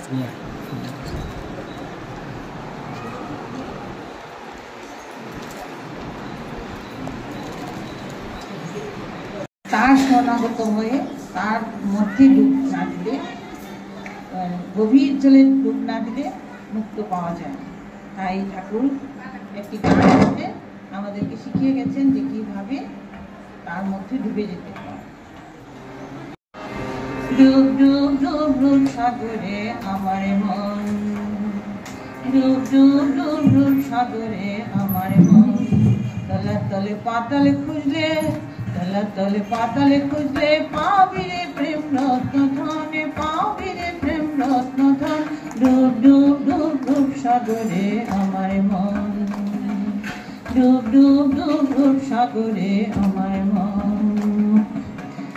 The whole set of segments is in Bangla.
তার শরণাগত হয়ে তার মধ্যে ডুব না দিলে, গভীর জলে ডুব না দিলে মুক্ত পাওয়া যায়। তাই ঠাকুর একটি গান আছে আমাদেরকে শিখিয়ে গেছেন যে কিভাবে তার মধ্যে ডুবে যেতে হয়। ডুব ডুব ডুব ডুব সাগরে আমার মন, ডুব ডুব ডুব ডুব সাগরে আমার মন, তলে তলে পাতালে খুঁজলে, তলে তলে পাতালে খুঁজলে পাবি রে প্রেম রত্ন ধনে, পাবি রে প্রেম রত্ন ধন। ডুব ডুব ডুব ডুব সাগরে আমার মন, ডুব ডুব ডুব ডুব সাগরে আমার মন।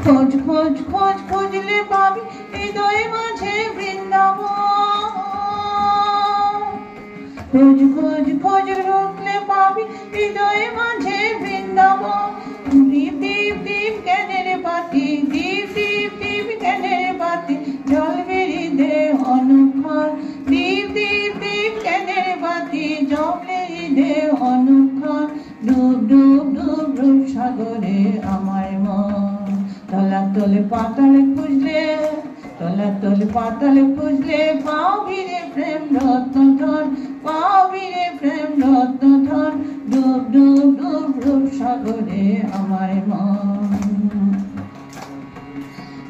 খোঁজ খোঁজ খোঁজ খুঁজলে পাবি হৃদয় মাঝে বৃন্দাবন, খোঁজ খোঁজ খোঁজ রুখলে পাবি হৃদয় মাঝে বৃন্দাবন। দীপ দীপ দীপ জ্ঞানের বাতি, দীপ দীপ দীপ জ্ঞানের বাতি, জ্বলবে হৃদয়ে অনুক্ষণ। দীপ দীপ দীপ জ্ঞানের বাতি, জ্বলবে হৃদয়ে অনুক্ষণ। ডুব ডুব ডুব ডুব সাগরে আমার মন, তলা তলে পাতালে খুঁজলে, তলা তলে পাতালে খুঁজলে পাবি রে প্রেম রত্ন ধন, পাবি রে প্রেম রত্ন ধন। ডুব ডুব ডুব ডুব সাগরে আমার মন।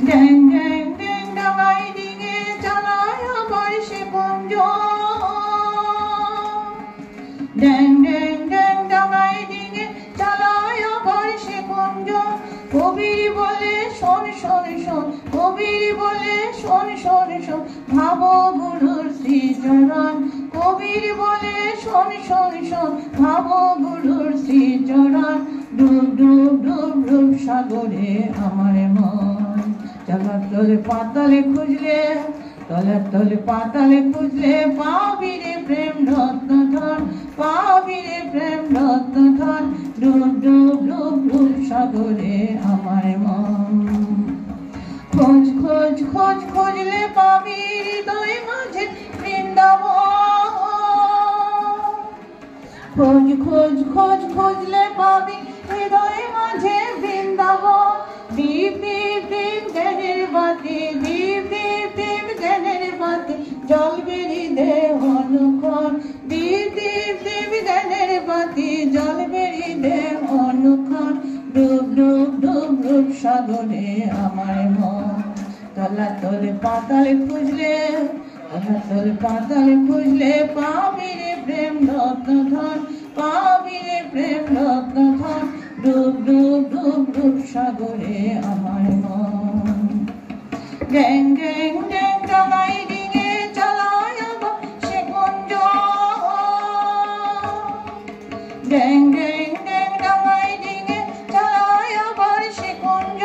ড্যাং ড্যাং ড্যাং ডাঙায় ডিঙে চালায় আবার সে কুঞ্জ, ড্যাং ড্যাং ড্যাং ডাঙায় ডিঙে চালায় আবার সে কুঞ্জ। কবির বলে শোন শোন শোন, কবির বলে শোন শোন শোন, ভাবো গুরুর শ্রীচরণ। কবির বলে শোন শোন শোন, ভাবো গুরুর শ্রীচরণ। ডুব ডুব ডুব ডুব সাগরে আমার মন, তলা তলে পাতালে খুঁজলে, তলা তলে পাতালে খুঁজলে পাবি রে প্রেম রত্ন ধন, পাবি রে প্রেম রত্ন ধন। ডুব ডুব ডুব ডুব সাগরে আমার মন। খোঁজ খোঁজ খোঁজ খুঁজলে পাবি হৃদয় মাঝে বৃন্দাবন, খোঁজ খোঁজ খোঁজ খুঁজলে পাবি হৃদয় মাঝে বৃন্দাবন। দীপ দীপ দীপ জ্ঞানের বাতি, দীপ দীপ দীপ জ্ঞানের বাতি, জ্বলবে হৃদয়ে অনুক্ষণ। দীপ দীপ দীপ জ্ঞানের বাতি, জ্বলবে হৃদয়ে অনুক্ষণ। ডুব ডুব ডুব ডুব সাগরে আমার মন, তলা তলে পাতালে খুঁজলে, তলা তলে পাতালে খুঁজলে পাবি রে প্রেম রত্ন ধন, পাবি রে প্রেম রত্ন ধন। ডুব ডুব ডুব ডুব সাগরে আমার মন। ড্যাং ড্যাং ড্যাং ডাঙায় ডিঙে চালায় আবার সে কুঞ্জ, ড্যাং ড্যাং ড্যাং ডাঙায় ডিঙে চালায় আবার সে কুঞ্জ।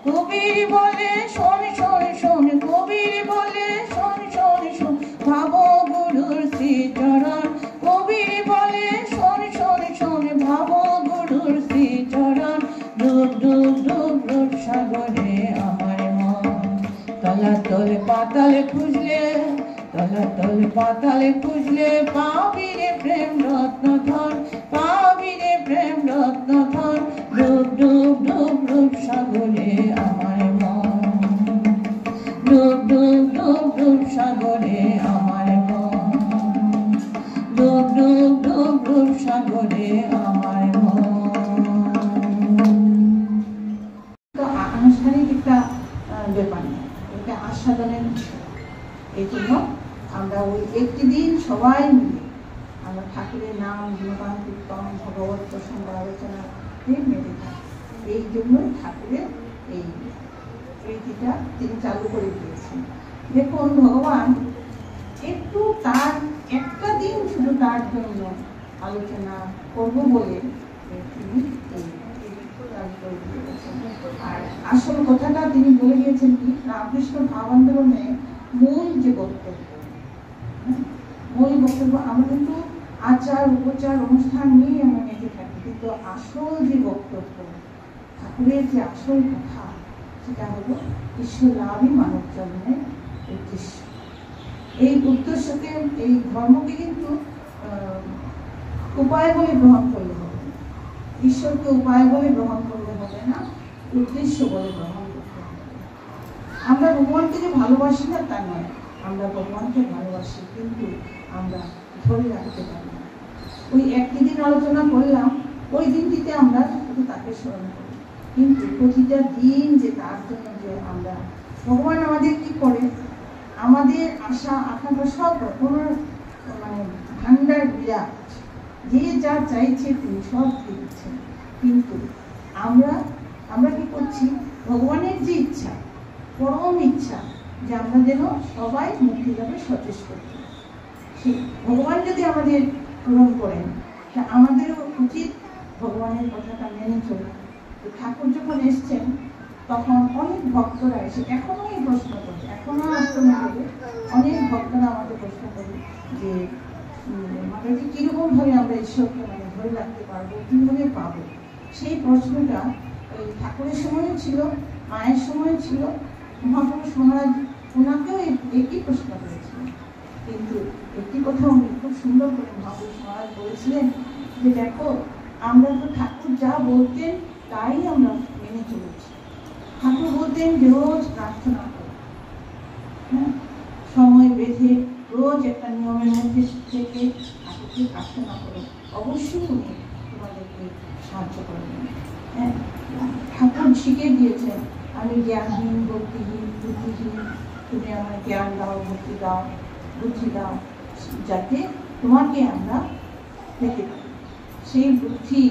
কবির বলে শোন শোন শোন, কবির বলে শোন শোন শোন, ভাবো গুরুর শ্রীচরণ। কবির বলে শোন শোন শোন, ভাবো গুরুর শ্রীচরণ। ডুব ডুব ডুব ডুব সাগরে আমার মন, তলা তলে পাতালে খুঁজলে, তলা তলে পাতালে খুঁজলে পাবি রে প্রেম রত্ন ধন, পাবি রে প্রেম রত্ন ধন। ডুব ডুব ডুব ডুব সাগরে আমার মন, ডুব ডুব ডুব ডুব সাগরে আমার মন, ডুব ডুব ডুব ডুব সাগরে আমার মন। তো আনুষ্ঠানিক একটা ব্যাপার না, এটা আস্বাদনের। এই জন্য আমরা ওই একটি দিন সবাই মিলে আমরা ঠাকুরের নাম গুণগান কীর্তন ভগবত প্রসঙ্গ আলোচনা মেতে থাকি। এই জন্যই ঠাকুরের এই রীতিটা তিনি চালু করে দিয়েছেন। দেখুন ভগবান একটু তার একটা দিন শুধু তার জন্য আলোচনা করব বলে তিনি এই চালু করে দিয়েছেন। আর আসল কথাটা তিনি বলে দিয়েছেন কি, রামকৃষ্ণ ভাব আন্দোলনে মূল যে বক্তব্য, মূল বক্তব্য আমরা কিন্তু আচার উপচার অনুষ্ঠান নিয়ে আমরা মেতে থাকি, কিন্তু আসল যে বক্তব্য ঠাকুরের যে আসল কথা সেটা হলো ঈশ্বর লাভই মানব জন্মের উদ্দেশ্য। এই উদ্দেশ্যকে, এই ধর্মকে কিন্তু উপায় বলে গ্রহণ করলে হবে, ঈশ্বরকে উপায় বলে গ্রহণ করলে হবে না, উদ্দেশ্য বলে গ্রহণ করতে হবে। আমরা ভগবানকে যে ভালোবাসি না তা নয়, আমরা ভগবানকে ভালোবাসি, কিন্তু আমরা ধরে রাখতে পারি না। ওই একটি দিন আলোচনা করলাম, ওই দিনটিতে আমরা শুধু তাকে স্মরণ করি, কিন্তু প্রতিটা দিন যে তার জন্য যে আমরা, ভগবান আমাদের কি করে, আমাদের আশা আকাঙ্ক্ষা সব রকমের মানে ভান্ডার বিরাট, যে যা চাইছে তিনি সব দিচ্ছেন, কিন্তু আমরা কি করছি, ভগবানের যে ইচ্ছা, পরম ইচ্ছা যে আমরা যেন সবাই মুক্তি লাভে সচেষ্ট করি, সেই ভগবান যদি আমাদের পূরণ করেন, তা আমাদেরও উচিত ভগবানের কথাটা মেনে চলা। ঠাকুর যখন এসছেন তখন অনেক ভক্তরা এসে এখনো এই প্রশ্ন করে, এখনো আশ্রমে গেলে অনেক ভক্তরা আমাকে প্রশ্ন করে যে মাতাজি কিরকম ভাবে আমরা ঈশ্বরকে মানে ধরে রাখতে পারবো, কিভাবে পাবো। সেই প্রশ্নটা ওই ঠাকুরের সময়ও ছিল, মায়ের সময় ছিল, মহাপুরুষ মহারাজ ওনাকেও একই প্রশ্ন করেছিলেন। কিন্তু একটি কথা উনি খুব সুন্দর করে মহাপুরুষ মহারাজ বলেছিলেন যে দেখো, আমরা তো ঠাকুর যা বলতেন তাই আমরা মেনে চলেছি। ঠাকুর বলতেন যে রোজ প্রার্থনা করো, হ্যাঁ, সময় বেঁধে রোজ একটা নিয়মের মধ্যে থেকে ঠাকুরকে প্রার্থনা করো, অবশ্যই উনি তোমাদেরকে সাহায্য করবেন। হ্যাঁ, ঠাকুর শিখে দিয়েছেন, আমি জ্ঞানহীন, ভক্তিহীন, বুদ্ধিহীন, তুমি আমার জ্ঞান দাও, ভক্তি দাও, বুদ্ধি দাও, যাতে তোমাকে আমরা পেতে পারি। সেই বুদ্ধি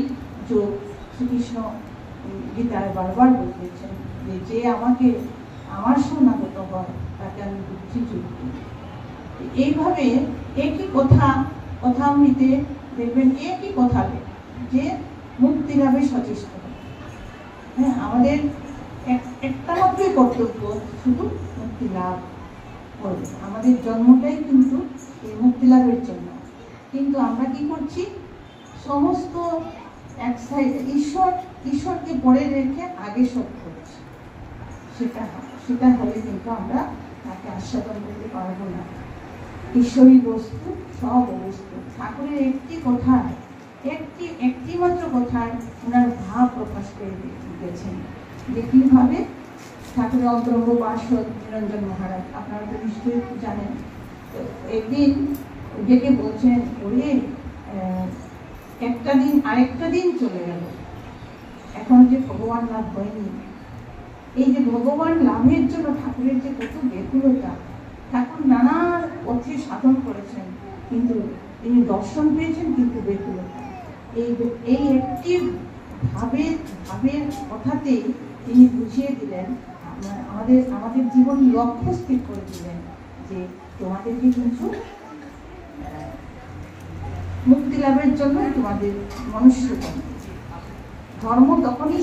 যোগ শ্রীকৃষ্ণ গীতায় বারবার বলতেছেন যে আমাকে আমার শরণাগত হয় তাকে আমি বুদ্ধি যোগ করি। এইভাবে একই কথামৃতে দেখবেন, একই কথা যে মুক্তি লাভে সচেষ্ট হবে। হ্যাঁ, আমাদের একটা মাত্রই কর্তব্য, শুধু মুক্তি লাভ করবে। আমাদের জন্মটাই কিন্তু এই মুক্তি লাভের জন্য, কিন্তু আমরা কি করছি, সমস্ত এক সাইডে ঈশ্বরকে পরে রেখে আগে সব করছি। সেটা হলে কিন্তু আমরা তাকে আস্বাদন করতে পারবো না। ঈশ্বরী বস্তু সব অবস্তু। ঠাকুরের একটি মাত্র কথায় ওনার ভাব প্রকাশ করে দিয়েছেন যে কিভাবে ঠাকুরের অন্তরঙ্গ পার্ষদ নিরঞ্জন মহারাজ, আপনারা তো নিশ্চয়ই জানেন, একদিন ডেকে বলছেন, ওরে একটা দিন আরেকটা দিন চলে গেল, এখন যে ভগবান লাভ হয়নি। এই যে ভগবান লাভের জন্য ঠাকুরের যে কত ব্যাকুলতা, ঠাকুর নানা পথে সাধন করেছেন, কিন্তু তিনি দর্শন পেয়েছেন, কিন্তু ব্যাকুলতা। এই একটি ভাবের কথাতেই তিনি বুঝিয়ে দিলেন, আমাদের জীবন লক্ষ্য স্থির করে দিলেন যে তোমাদেরকে কিন্তু মুক্তি লাভের জন্য তোমাদের মনুষ্য ধর্ম তখনই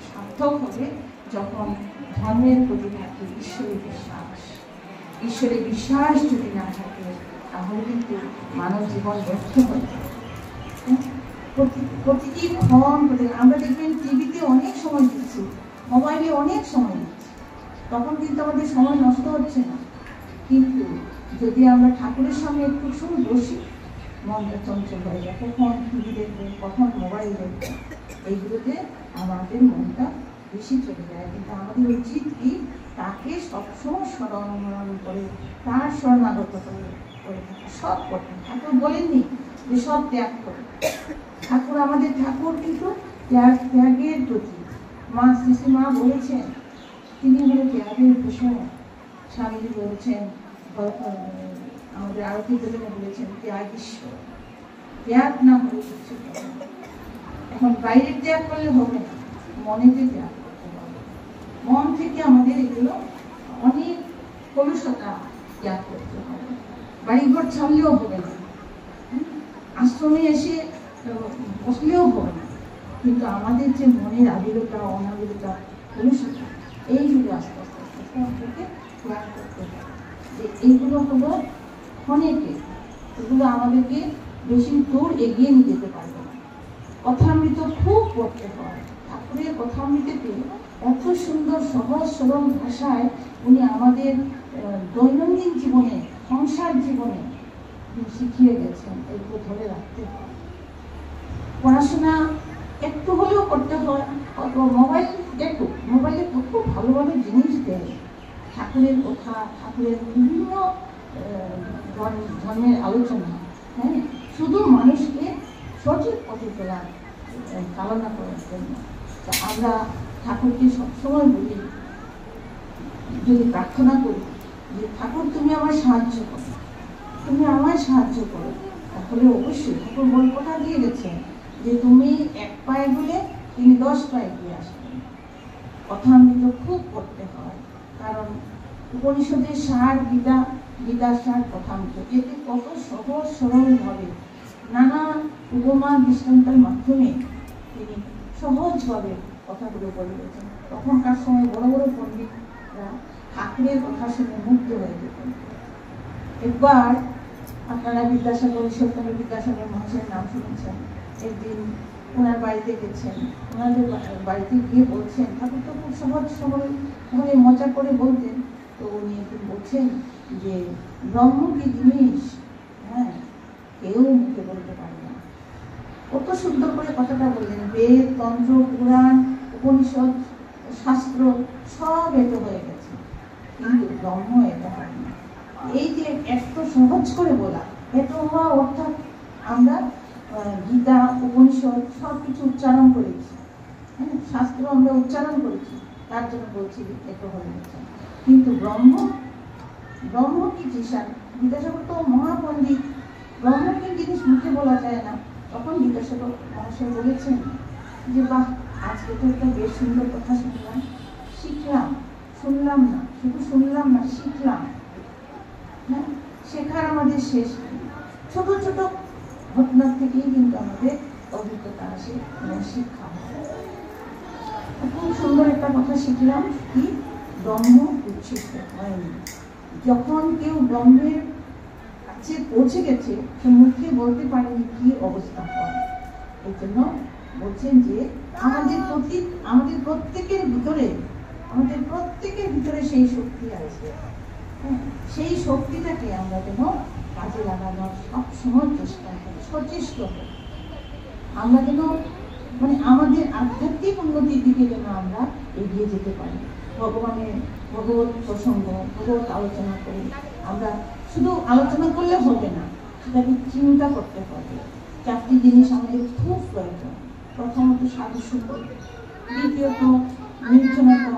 সার্থক হবে যখন ধর্মের প্রতি থাকে ঈশ্বরের বিশ্বাস যদি না থাকে, তাহলে কিন্তু মানব জীবন ব্যর্থ হয়ে যাবে। প্রতিটি ক্ষণ আমরা দেখবেন টিভিতে অনেক সময় দিচ্ছি, মোবাইলে অনেক সময় দিচ্ছি, তখন কিন্তু আমাদের সময় নষ্ট হচ্ছে না। কিন্তু যদি আমরা ঠাকুরের সামনে একটু সময় বসি, মনটা চঞ্চল হয়ে যায়, কখন টিভি দেখবে, কখন মোবাইল দেখবে, এইগুলোতে আমাদের মনটা বেশি চলে যায়। কিন্তু আমাদের উচিত কি, তাকে সবসময় স্মরণ করে তার শরণাগত করে থাকা, সব করতে। ঠাকুর বলেননি যে সব ত্যাগ করে, ঠাকুর কিন্তু ত্যাগের প্রতি। শ্রীমা বলেছেন তিনি হলো ত্যাগের ভূষণ। স্বামীজি বলেছেন, আমাদের আরতি দেবনে বলেছেন, ত্যাগ ঈশ্বর, ত্যাগ না হলে কিছু হবে না। এখন বাইরের ত্যাগ করলে হবে না, মনেতে ত্যাগ করতে হবে। মন থেকে আমাদের এগুলো অনেক কলুষতা ত্যাগ করতে হবে। বাড়িঘর ছাড়লেও হবে না, আশ্রমে এসে বসলেও হবে না, কিন্তু আমাদের যে মনের আবিরতা, অনাবিরতা, কলুষতা, এইগুলো আস্তে আস্তে আমাদেরকে ত্যাগ করতে হবে। যে এইগুলো হলো অনেকে, এগুলো আমাদেরকে বেশি দূর এগিয়ে নিয়ে যেতে পারবে না। কথামৃত খুব পড়তে হয়। ঠাকুরের কথামৃতেতে এত সুন্দর সহজ সরল ভাষায় উনি আমাদের দৈনন্দিন জীবনে সংসার জীবনে শিখিয়ে গেছেন এগুলো ধরে রাখতে হয়। পড়াশোনা একটু হলেও করতে হয়। মোবাইল দেখো, মোবাইলে খুব ভালো ভালো জিনিস দেয়, ঠাকুরের কথা, ঠাকুরের বিভিন্ন ধর্মের আলোচনা, হ্যাঁ, শুধু মানুষকে সঠিক পথে তোলা, চালনা করার জন্য। তা আমরা ঠাকুরকে সবসময় বলি, যদি প্রার্থনা করি যে ঠাকুর তুমি আমার সাহায্য করো, তুমি আমায় সাহায্য করো, তাহলে অবশ্যই ঠাকুর বল কথা দিয়ে গেছেন যে তুমি এক পায়ে গেলে তিনি 10 পায়ে গিয়ে আসবেন। কথামৃত খুব করতে হয়, কারণ উপনিষদের সার গীতা, গীতার সার কথামৃত। এতে কত সহজ সরলভাবে নানা উপমা দৃষ্টান্তের মাধ্যমে তিনি সহজভাবে কথাগুলো বলে গেছেন। তখনকার সময় বড় বড় পণ্ডিতরা ঠাকুরের কথা শুনে মুগ্ধ হয়ে যেতেন। একবার আপনারা বিদ্যাসাগর, ঈশ্বরচন্দ্র বিদ্যাসাগর মহাশয়ের নাম শুনেছেন। একদিন ওনার বাড়িতে গেছেন, ওনাদের বাড়িতে গিয়ে বলছেন, ঠাকুর তো খুব সহজ সরল ভাবে মজা করে বলতেন। তো উনি একদিন বলছেন যে ব্রহ্ম কি জিনিস, হ্যাঁ, কেউ মুখে বলতে পারে না। কত সুন্দর করে কথাটা বললেন। বেদ, তন্ত্র, পুরাণ, উপনিষদ, শাস্ত্র সব এত হয়ে গেছে, কিন্তু ব্রহ্ম এটা হয় না। এই যে এত সহজ করে বলা, এত হওয়া অর্থাৎ আমরা গীতা, উপনিষদ সব কিছু উচ্চারণ করেছি, হ্যাঁ, শাস্ত্র আমরা উচ্চারণ করেছি, তার জন্য বলছি এত হয়ে গেছে। কিন্তু ব্রহ্ম, ব্রহ্ম কি জিনিস? বিদ্যাসাগর তো মহাপণ্ডিত, ব্রহ্ম কি জিনিস মুখে বলা যায় না। তখন বিদ্যাসাগর মহাশয় বলেছেন যে বাহ, আজকে তো একটা বেশ সুন্দর কথা শুনলাম, শিখলাম, শুনলাম না, শুধু শুনলাম না, শিখলাম। হ্যাঁ, শেখার আমাদের শেষ নেই। ছোট ছোট ঘটনার থেকেই কিন্তু আমাদের অভিজ্ঞতা আসে এবং শিক্ষা হয়। খুব সুন্দর একটা কথা শিখলাম, কি ব্রহ্ম উচ্ছিষ্ট হয়নি। যখন কেউ ব্রহ্মের কাছে পৌঁছে গেছে, সে মুখে বলতে পারেনি কি অবস্থা হয়। এই জন্য বলছেন যে আমাদের প্রত্যেকের ভিতরে সেই শক্তি আছে। সেই শক্তিটাকে আমরা যেন কাজে লাগানোর সবসময় চেষ্টা করি, সচেষ্ট হই। আমরা যেন মানে আমাদের আধ্যাত্মিক উন্নতির দিকে যেন আমরা এগিয়ে যেতে পারি। ভগবত প্রসঙ্গ, ভগবত আলোচনা করি। আমরা শুধু আলোচনা করলে হবে না, সেটাকে চিন্তা করতে হবে। 4টি জিনিস আমাদের খুব প্রয়োজন। প্রথমত সাধুসঙ্গ, দ্বিতীয়ত নির্জনতা,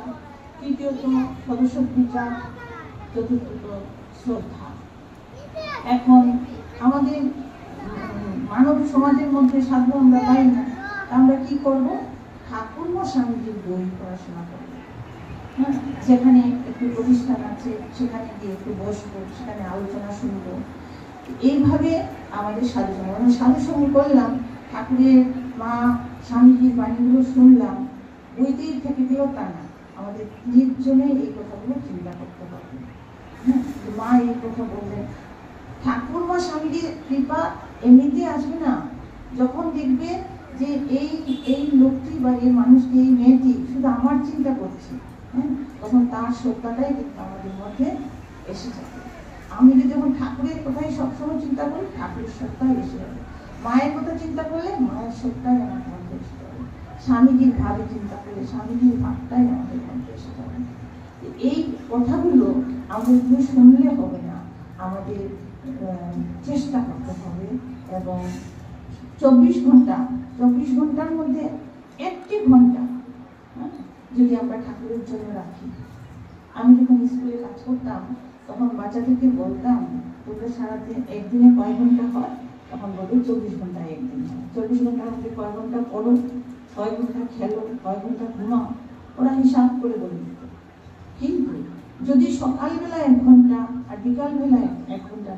তৃতীয়ত সদস্য বিচার, চতুর্থত শ্রদ্ধা। এখন আমাদের মানব সমাজের মধ্যে সাধু আমরা পাই না, আমরা কি করব? ঠাকুরমা স্বামীজির বই পড়াশোনা করব। যেখানে একটু প্রতিষ্ঠান আছে সেখানে গিয়ে একটু বসবো, সেখানে আলোচনা শুনবো। এইভাবে আমাদের সাধুসঙ্গ করলাম, ঠাকুরের মা স্বামীজির বাণীগুলো শুনলাম, বইতেই থেকে দিল তা না, আমাদের নির্জনে এই কথাগুলো চিন্তা করতে হবে। মা এই কথা বললেন, ঠাকুরমা স্বামীজির কৃপা এমনিতে আসবে না। যখন দেখবে যে এই লোকটি বা এই মানুষটি, এই মেয়েটি শুধু আমার চিন্তা করছে, হ্যাঁ, তখন তার সত্তাটাই কিন্তু আমাদের মধ্যে এসে যাবে। আমি যদি যখন ঠাকুরের কথাই সবসময় চিন্তা করি, ঠাকুরের সত্তাই এসে যাবে। মায়ের কথা চিন্তা করলে মায়ের সত্তাই আমার মধ্যে এসে যাবে। স্বামীজির ভাবে চিন্তা করলে স্বামীজির ভাবটাই আমাদের মধ্যে এসে যাবে। এই কথাগুলো আমাদের শুনলে হবে না, আমাদের চেষ্টা করতে হবে। এবং 24 ঘন্টার মধ্যে 1টি ঘন্টা যদি আমরা ঠাকুরের জন্য রাখি। আমি যখন স্কুলে কাজ করতাম তখন বাচ্চাদেরকে বলতাম, তোমরা সারাদিন একদিনে কয় ঘন্টা হয়? তখন বলবে 24 ঘন্টা একদিন হয়। 24 ঘন্টার মধ্যে কয় ঘন্টা পড়ো, কয় ঘন্টা খেলো, কয় ঘন্টা ঘুমাও, ওরা হিসাব করে বলে দিত। কিন্তু যদি সকালবেলা 1 ঘন্টা আর বিকালবেলা 1 ঘন্টা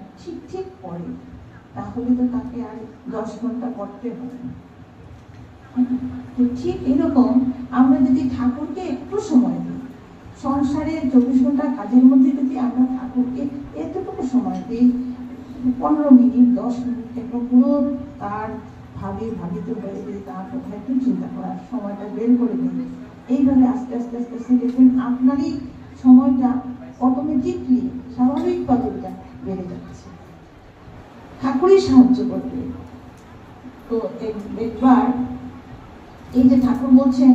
ঠিক পড়ে, তাহলে তো তাকে আর 10 ঘন্টা পড়তে হবে না। তো ঠিক এরকম আমরা যদি ঠাকুরকে একটু সময় দিই, সংসারের 24 ঘন্টা কাজের মধ্যে যদি আমরা ঠাকুরকে এতটুকু সময় দিই, 15 মিনিট 10 মিনিট একটু পুরো তার ভাবিত হয়ে যদি তার কথা একটু চিন্তা করার সময়টা বের করে দিই, এইভাবে আস্তে আস্তে আস্তে আস্তে দেখবেন আপনারই সময়টা অটোমেটিকলি স্বাভাবিকভাবে বেড়ে যাচ্ছে। ঠাকুরই সাহায্য করবে। তো একবার এই যে ঠাকুর বলছেন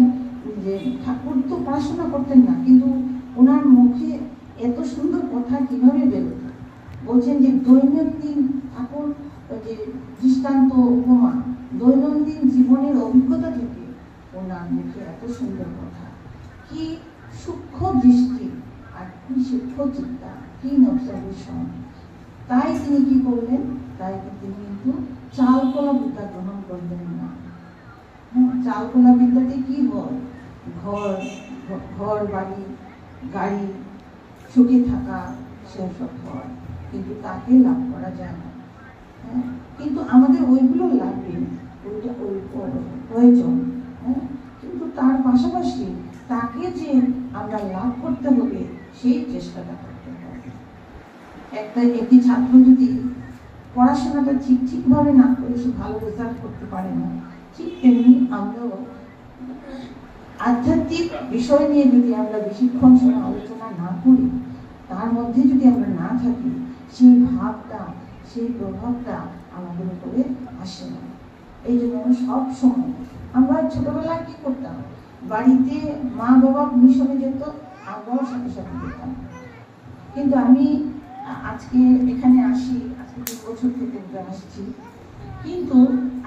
যে ঠাকুর তো পড়াশোনা করতেন না, কিন্তু ওনার মুখে এত সুন্দর কথা কিভাবে বেরোত। বলছেন যে দৈনন্দিন ঠাকুর যে দৃষ্টান্ত উপমা, দৈনন্দিন জীবনের অভিজ্ঞতা থেকে ওনার মুখে এত সুন্দর কথা, কি সূক্ষ্ম দৃষ্টি আর কি সূক্ষ্ম চিন্তা, কি অবজারভেশন। তাই তিনি কি করলেন, তাই তিনি কিন্তু চালকলা বিদ্যা গ্রহণ করলেন না। চালকলা বিদ্যাতে কি হয়, ঘর বাড়ি গাড়ি সুখে থাকা সেসব হয়, কিন্তু তাকে লাভ করা যায় না। কিন্তু আমাদের ওইগুলো লাগবে, ওইটা ওই প্রয়োজন। কিন্তু তার পাশাপাশি তাকে যে আমরা লাভ করতে হবে সেই চেষ্টাটা করতে হবে। একটি ছাত্র যদি পড়াশোনাটা ঠিকভাবে না করে সে ভালো রেজাল্ট করতে পারে না, ঠিক তেমনি আমরাও আধ্যাত্মিক বিষয় নিয়ে যদি আমরা বেশিক্ষণ সময় আলোচনা না করি, তার মধ্যে যদি আমরা না থাকি, সেই ভাবটা সেই প্রভাবটা আমাদের উপরে আসে না। এই জন্য সব সময় আমরা ছোটবেলায় কি করতাম, বাড়িতে মা বাবা মিশনে যেত, আমরাও সাথে সাথে যেতাম। কিন্তু আমি আজকে এখানে আসি, আজকে 2 বছর থেকে আসছি, কিন্তু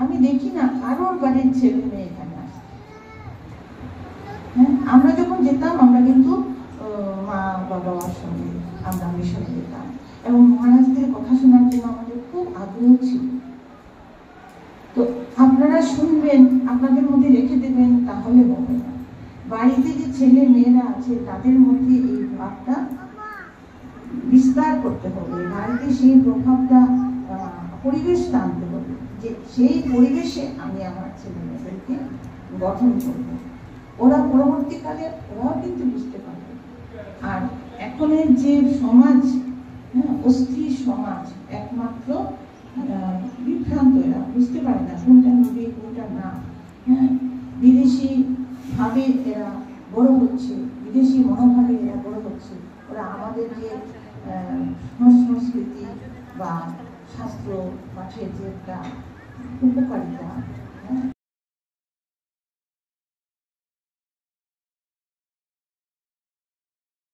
আমি দেখি না কারোর বাড়ির ছেলে মেয়ে এখানে আসে। আমরা যখন যেতাম আমরা কিন্তু মা বাবার সঙ্গে আমরা মিশনে যেতাম, এবং মহারাজদের কথা শোনার জন্য আমাদের খুব আগ্রহ ছিল। তো আপনারা শুনবেন, আপনাদের মধ্যে রেখে দেবেন, তাহলে হবে না। বাড়িতে যে ছেলে মেয়েরা আছে তাদের মধ্যে এই ভাবটা বিস্তার করতে হবে, বাড়িতে সেই প্রভাবটা পরিবেশটা আনতে হবে, যে সেই পরিবেশে আমি আমার ছেলে মেয়েদেরকে গঠন করব। ওরা পরবর্তীকালে ওরাও কিন্তু বুঝতে পারবে। আর এখনের যে সমাজ, অস্থির সমাজ, একমাত্র বিভ্রান্ত, এরা বুঝতে পারে না কোনটা নিবে কোনটা না। বিদেশি ভাবে এরা বড় হচ্ছে, বিদেশি মনোভাবে এরা বড় হচ্ছে। ওরা আমাদের যে সংস্কৃতি বা শাস্ত্র পাঠের যে একটা উপকারিতা,